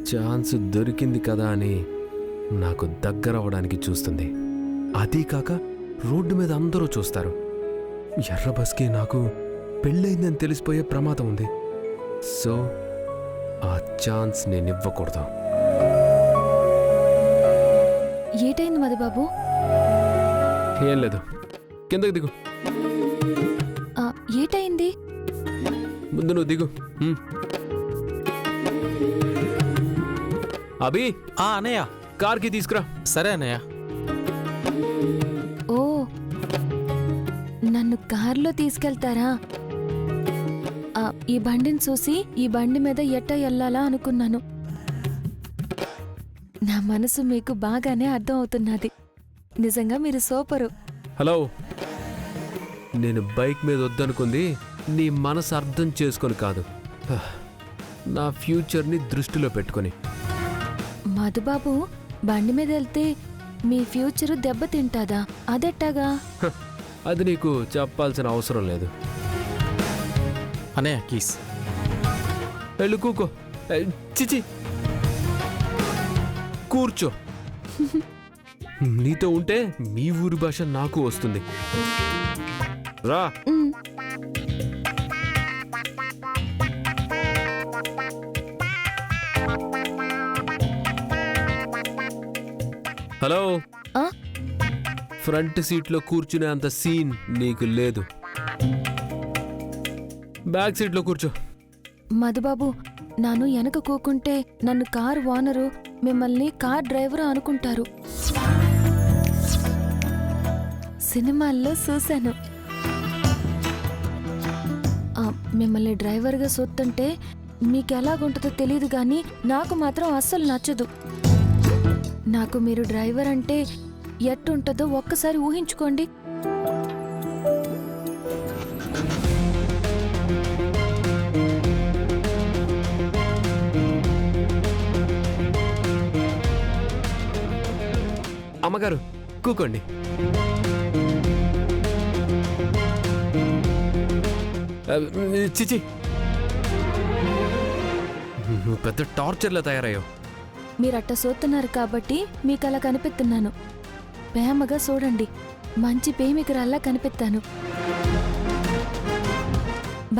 Chance దొరికింది కదా అని నాకు దగ్గర అవడానికి చూస్తుంది. అదీ కాక రోడ్డు మీద అందరూ చూస్తారు. ఎర్ర బస్కి నాకు పెళ్ళయిందని తెలిసిపోయే ప్రమాదం ఉంది. సో ఆ ఛాన్స్ నేనివ్వకూడదు. ఏటైంది మధుబాబు? ఏం లేదు, కిందకి దిగు. ఏటైంది? ముందు నువ్వు దిగు. అభి, అన్నయ్య కార్కి తీసుకురా. సరే అన్నయ్య. ఓ, నన్ను కారులో తీసుకెళ్తారా? ఈ బండిని చూసి ఈ బండి మీద ఎట్ట ఎల్లాలా అనుకున్నాను. నా మనసు మీకు బాగానే అర్థం అవుతున్నది. నిజంగా మీరు సూపరు. హలో, నేను బైక్ మీద వద్దనుకుంది నీ మనసు అర్థం చేసుకొని కాదు, నా ఫ్యూచర్ని దృష్టిలో పెట్టుకొని. మధుబాబు, బండి మీద వెళ్తే మీ ఫ్యూచరు దెబ్బతింటాదా? అదెట్టాగా? అది నీకు చెప్పాల్సిన అవసరం లేదు. అన్నయ్య కీస్. వెళ్ళు, కూకో. చిచి, కూర్చో. నీతో ఉంటే మీ ఊరి భాష నాకు వస్తుంది. రా. హలో, ఫ్రంట్ సీట్లో కూర్చునే అంత సీన్ నీకు లేదు. బ్యాక్ సీట్లో కూర్చో. మధుబాబు, నాను వెనక కూకుంటే నన్ను కారు ఓనరు మిమ్మల్ని కార్ డ్రైవరు అనుకుంటారు. సినిమాల్లో చూశాను. మిమ్మల్ని డ్రైవర్గా చూస్తుంటే మీకెలాగుంటుందో తెలియదు గాని నాకు మాత్రం అస్సలు నచ్చదు. నాకు మీరు డ్రైవర్ అంటే ఎట్టుంటుందో ఒక్కసారి ఊహించుకోండి. అమ్మగారు, కూకోండి. చిచి, నువ్వు పెద్ద టార్చర్లో తయారయ్యావు. మీరట్ట చూస్తున్నారు కాబట్టి మీకలా కనిపిస్తున్నాను. ప్రేమగా చూడండి, మంచి ప్రేమికురాల్లా కనిపిస్తాను.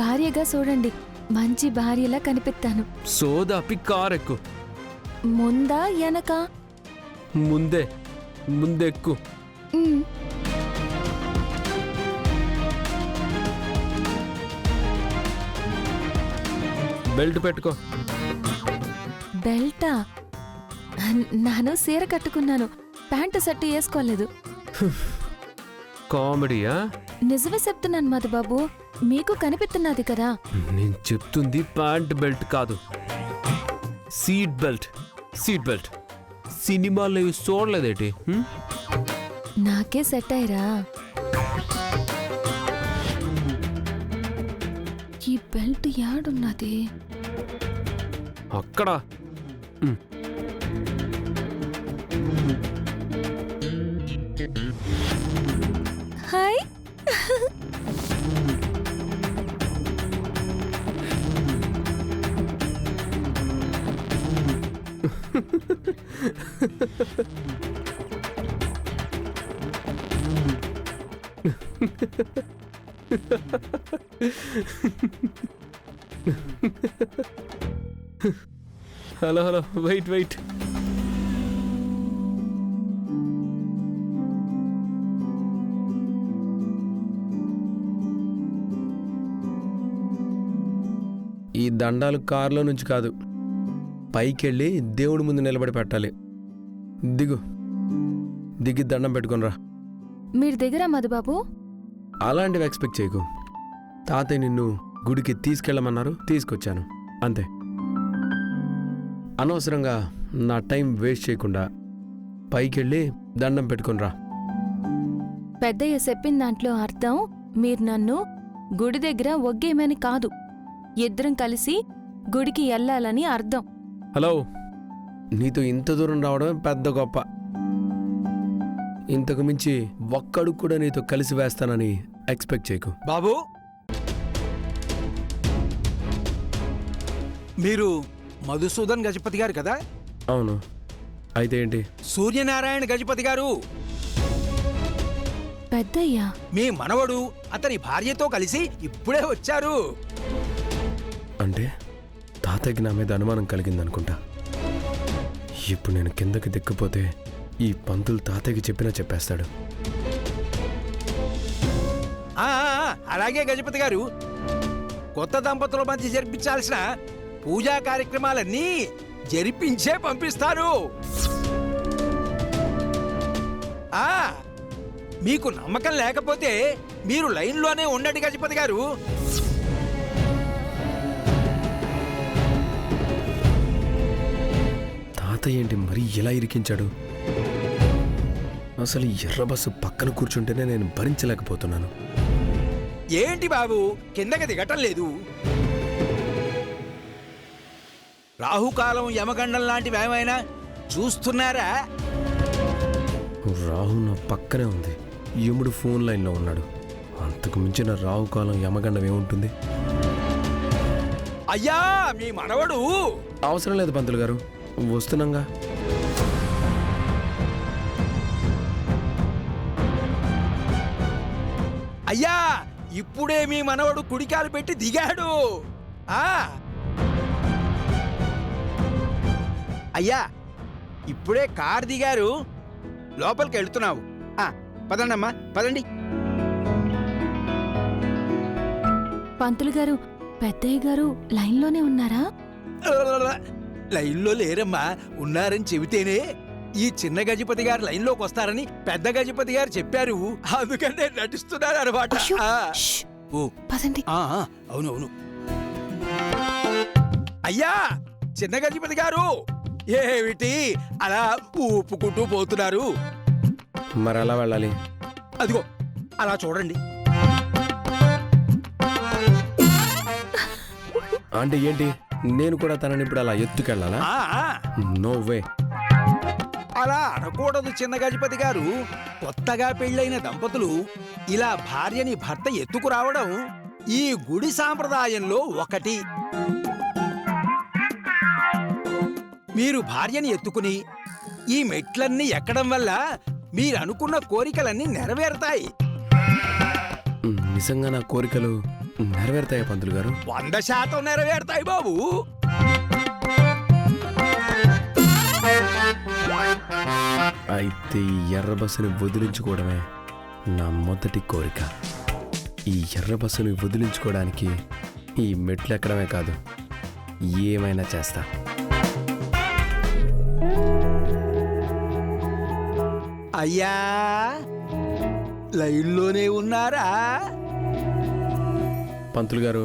భార్యగా చూడండి, మంచి భార్యలా కనిపిస్తాను. సోదాపి కారెక్కు. ముందా వెనక? ముందెక్కు. బెల్ట్ పెట్టుకో. బెల్టా? నాను సీర కట్టుకున్నాను, ప్యాంటు షర్టు వేసుకోలేదు. కామెడీయా? నిజమే చెప్తున్నాను మధుబాబు, మీకు కనిపిస్తున్నది కదా. నేను చెప్తుంది ప్యాంట్ బెల్ట్ కాదు, సీట్ బెల్ట్. సీట్ బెల్ట్ సినిమాల్లో ఇవి చూడలేదేటి? నాకే సెట్ అయ్యరా. ఈ బెల్ట్ యాడున్నది? అక్కడ. హాయ్. Hello, wait. ఈ దండాలు కారులో నుంచి కాదు, పైకెళ్ళి దేవుడి ముందు నిలబడి పెట్టాలి. దిగి దండం పెట్టుకునిరా. మీరు దిగరా మధుబాబు? అలాంటివి ఎక్స్పెక్ట్ చేయకు. తాతయ్య నిన్ను గుడికి తీసుకెళ్ళమన్నారు, తీసుకొచ్చాను అంతే. అనవసరంగా నా టైం వేస్ట్ చేయకుండా పైకెళ్ళి దండం పెట్టుకునిరా. పెద్దయ్య చెప్పిన దాంట్లో అర్థం మీరు నన్ను గుడి దగ్గర ఒగ్గేమని కాదు, ఇద్దరం కలిసి గుడికి వెళ్ళాలని అర్థం. హలో, నీతో ఇంత దూరం రావడం పెద్ద గొప్ప. ఇంతకు మించి ఒక్కడు కూడా నీతో కలిసి వేస్తానని ఎక్స్పెక్ట్ చేయకు. బాబు, మీరు మధుసూదన్ గజపతి గారు కదా? అవును. అయితే ఏంటి? సూర్యనారాయణ గజపతి గారు. పెద్దయ్యా, మీ మనవడు అతని భార్యతో కలిసి ఇప్పుడే వచ్చారు. అంటే తాతయ్యకి నా మీద అనుమానం కలిగిందనుకుంటా. ఇప్పుడు నేను కిందకి దిక్కుపోతే ఈ పంతులు తాతయ్యకి చెప్పినా చెప్పేస్తాడు. అలాగే గజపతి గారు, కొత్త దంపతుల మధ్య జరిపించాల్సిన పూజా కార్యక్రమాలన్నీ జరిపించే పంపిస్తారు. మీకు నమ్మకం లేకపోతే మీరు లైన్లోనే ఉండండి గజపతి గారు. తాతయ్య ఏంటి మరీ ఇలా ఇరికించాడు? అసలు ఈ ఎర్ర బస్సు పక్కన కూర్చుంటేనే నేను భరించలేకపోతున్నాను. ఏంటి బాబు కిందకి దిగటం లేదు? రాహుకాలం యమగండం లాంటివి ఏమైనా చూస్తున్నారా? రాహు నా పక్కనే ఉంది. యముడు ఫోన్ లైన్లో ఉన్నాడు. అంతకు మించిన రాహుకాలం యమగండం ఏముంటుంది? అయ్యా మీ మనవడు. అవసరం లేదు పంతులు గారు, వస్తున్నాగా. అయ్యా ఇప్పుడే మీ మనవడు కుడికాలు పెట్టి దిగాడు. అయ్యా ఇప్పుడే కారు దిగారు, లోపలికి వెళ్తున్నావు. పదండమ్మా పదండి. పంతులు గారు, పెద్దయ్య గారు లైన్లోనే ఉన్నారా? లైన్లో లేరమ్మా, ఉన్నారని చెబితేనే ఈ చిన్న గజపతి గారు లైన్లోకి వస్తారని పెద్ద గజపతి గారు చెప్పారు. అందుకనే నటిస్తున్నారు అనమాట. అయ్యో, ష్, పదండి. అవునవును. అయ్యా చిన్న గజపతి గారు, ఏమిటి అలా ఊపుకుంటూ పోతున్నారు? మరి ఎలా వెళ్ళాలి? అదిగో అలా చూడండి. అంటే ఏంటి, నేను కూడా తనని ఇప్పుడు అలా ఎత్తుకెళ్ళాలా? No way. అలా అనకూడదు చిన్న గజపతి గారు. కొత్తగా పెళ్ళైన దంపతులు ఇలా భార్యని భర్త ఎత్తుకురావడం ఈ గుడి సాంప్రదాయంలో ఒకటి. మీరు భార్యని ఎత్తుకుని ఈ మెట్లన్నీ ఎక్కడం వల్ల మీరనుకున్న కోరికలన్నీ నెరవేరుతాయి. నిజంగా నా కోరికలు నెరవేరుతాయా పంతులు గారు? 100% నెరవేరుతాయి బాబు. అయితే ఈ ఎర్ర బస్సుని వదిలించుకోవడమే నా మొదటి కోరిక. ఈ ఎర్ర బస్సుని వదిలించుకోవడానికి ఈ మెట్లు ఎక్కడమే కాదు, ఏమైనా చేస్తా. అయ్యా లైన్లోనే ఉన్నారా? పంతులు గారు